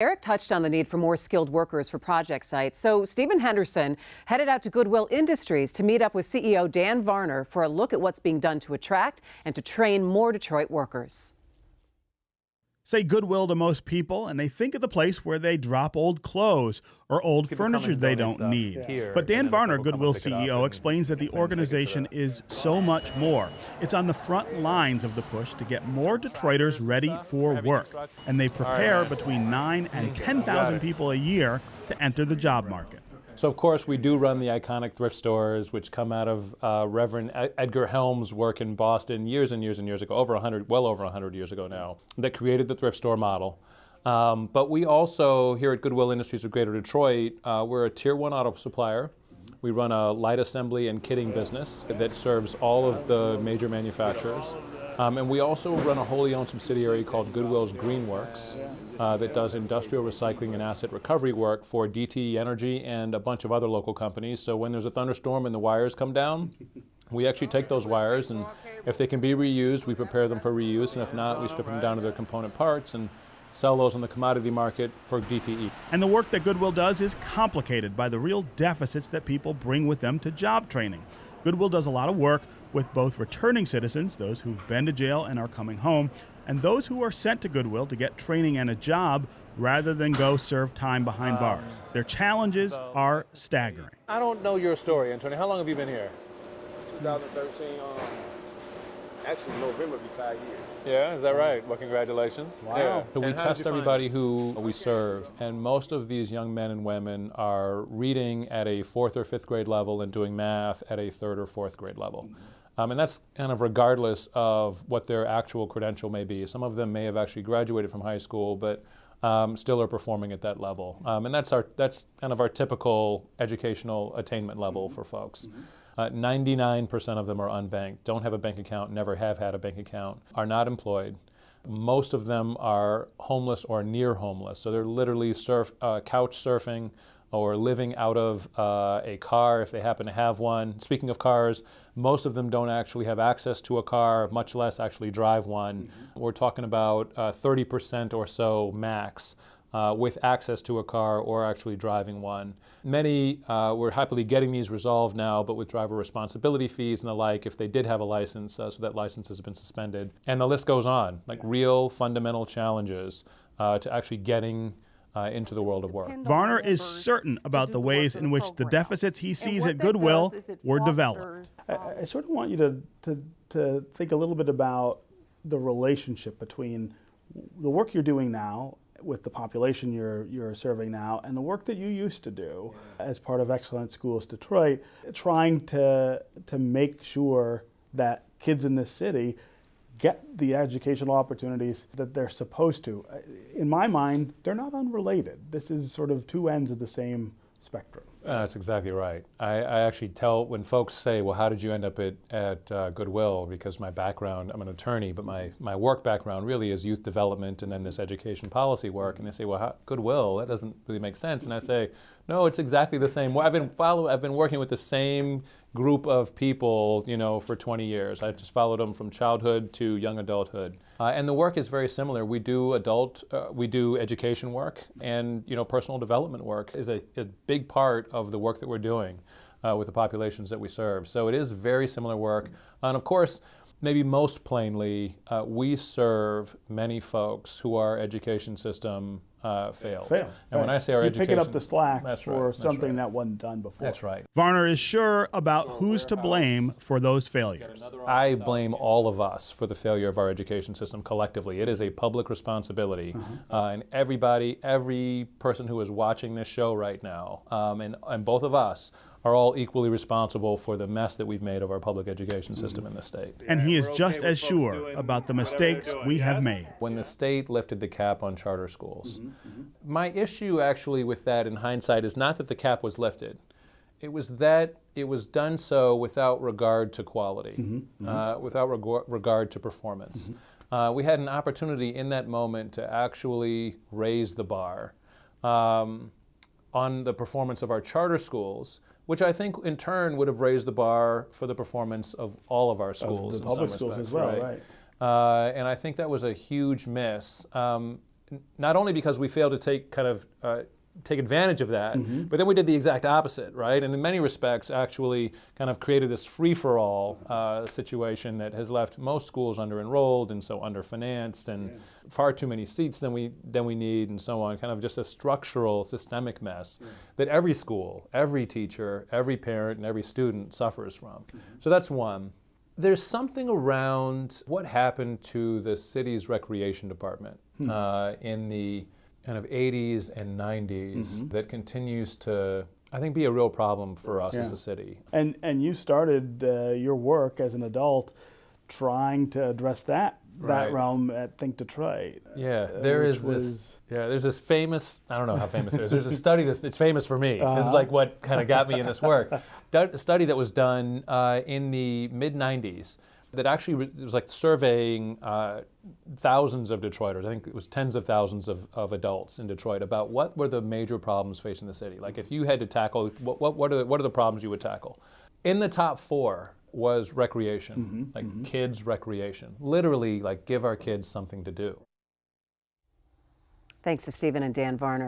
Eric touched on the need for more skilled workers for project sites. So Stephen Henderson headed out to Goodwill Industries to meet up with CEO Dan Varner for a look at what's being done to attract and to train more Detroit workers. Say Goodwill to most people, and they think of the place where they drop old clothes or old furniture they don't need. But Dan Varner, Goodwill CEO, explains that the organization is so much more. It's on the front lines of the push to get more Detroiters ready for work, and they prepare between 9,000 and 10,000 people a year to enter the job market. So of course we do run the iconic thrift stores, which come out of Reverend Edgar Helms' work in Boston years and years and years ago, well over 100 years ago now, that created the thrift store model. But we also, here at Goodwill Industries of Greater Detroit, we're a Tier 1 auto supplier. We run a light assembly and kitting business that serves all of the major manufacturers. And we also run a wholly owned subsidiary called Goodwill's Greenworks that does industrial recycling and asset recovery work for DTE Energy and a bunch of other local companies. So when there's a thunderstorm and the wires come down, we actually take those wires, and if they can be reused, we prepare them for reuse, and if not, we strip them down to their component parts and sell those on the commodity market for DTE. And the work that Goodwill does is complicated by the real deficits that people bring with them to job training. Goodwill does a lot of work with both returning citizens, those who've been to jail and are coming home, and those who are sent to Goodwill to get training and a job rather than go serve time behind bars. Their challenges are staggering. I don't know your story, Anthony. How long have you been here? 2013, actually November will be 5 years. Yeah, is that right? Well, congratulations. Wow. Yeah. So we And how test did you find everybody us? who we serve, and most of these young men and women are reading at a 4th or 5th grade level and doing math at a 3rd or 4th grade level. And that's kind of regardless of what their actual credential may be. Some of them may have actually graduated from high school, but still are performing at that level. And that's kind of our typical educational attainment level for folks. 99% of them are unbanked, don't have a bank account, never have had a bank account, are not employed. Most of them are homeless or near homeless, so they're literally couch surfing or living out of a car if they happen to have one. Speaking of cars, most of them don't actually have access to a car, much less actually drive one. We're talking about 30% or so max with access to a car or actually driving one. Many we're happily getting these resolved now, but with driver responsibility fees and the like, if they did have a license, so that license has been suspended. And the list goes on, like real fundamental challenges to actually getting into the world of work. Varner is certain about the ways in which the deficits he sees at Goodwill were developed. I sort of want you to think a little bit about the relationship between the work you're doing now with the population you're serving now and the work that you used to do as part of Excellent Schools Detroit, trying to make sure that kids in this city get the educational opportunities that they're supposed to. In my mind, they're not unrelated. This is sort of two ends of the same spectrum. That's exactly right. I actually tell, when folks say, well, how did you end up at Goodwill? Because my background, I'm an attorney, but my work background really is youth development and then this education policy work. And they say, well, Goodwill, that doesn't really make sense. And I say, no, it's exactly the same. I've been working with the same group of people, for 20 years. I just followed them from childhood to young adulthood. And the work is very similar. We do education work, and personal development work is a big part of the work that we're doing with the populations that we serve. So it is very similar work. And of course, maybe most plainly, we serve many folks who our education system failed. And when I say our education, picking up the slack for right, something that wasn't done before. That's right. Varner is sure about who's to blame for those failures. I blame all of us for the failure of our education system collectively. It is a public responsibility. And every person who is watching this show right now, and both of us, are all equally responsible for the mess that we've made of our public education system in the state. And he is just as sure about the mistakes we have made. When the state lifted the cap on charter schools, my issue actually with that in hindsight is not that the cap was lifted. It was that it was done so without regard to quality, without regard to performance. We had an opportunity in that moment to actually raise the bar on the performance of our charter schools, which I think in turn would have raised the bar for the performance of all of our schools. The public schools as well, right. And I think that was a huge miss. not only because we failed to take advantage of that, but then we did the exact opposite, right? And in many respects, actually kind of created this free-for-all situation that has left most schools under-enrolled and so under-financed and far too many seats than we need and so on. Kind of just a structural, systemic mess that every school, every teacher, every parent, and every student suffers from. So that's one. There's something around what happened to the city's recreation department in the kind of 80s and 90s that continues to, I think, be a real problem for us as a city. And you started your work as an adult trying to address that realm at Think Detroit. Yeah, there's this famous, I don't know how famous it is, there's a study it's famous for me. This is like what kind of got me in this work. A study that was done in the mid-90s that actually it was like surveying thousands of Detroiters. I think it was tens of thousands of adults in Detroit about what were the major problems facing the city. Like if you had to tackle, what are the problems you would tackle? In the top 4 was recreation, kids' recreation. Literally, like give our kids something to do. Thanks to Stephen and Dan Varner.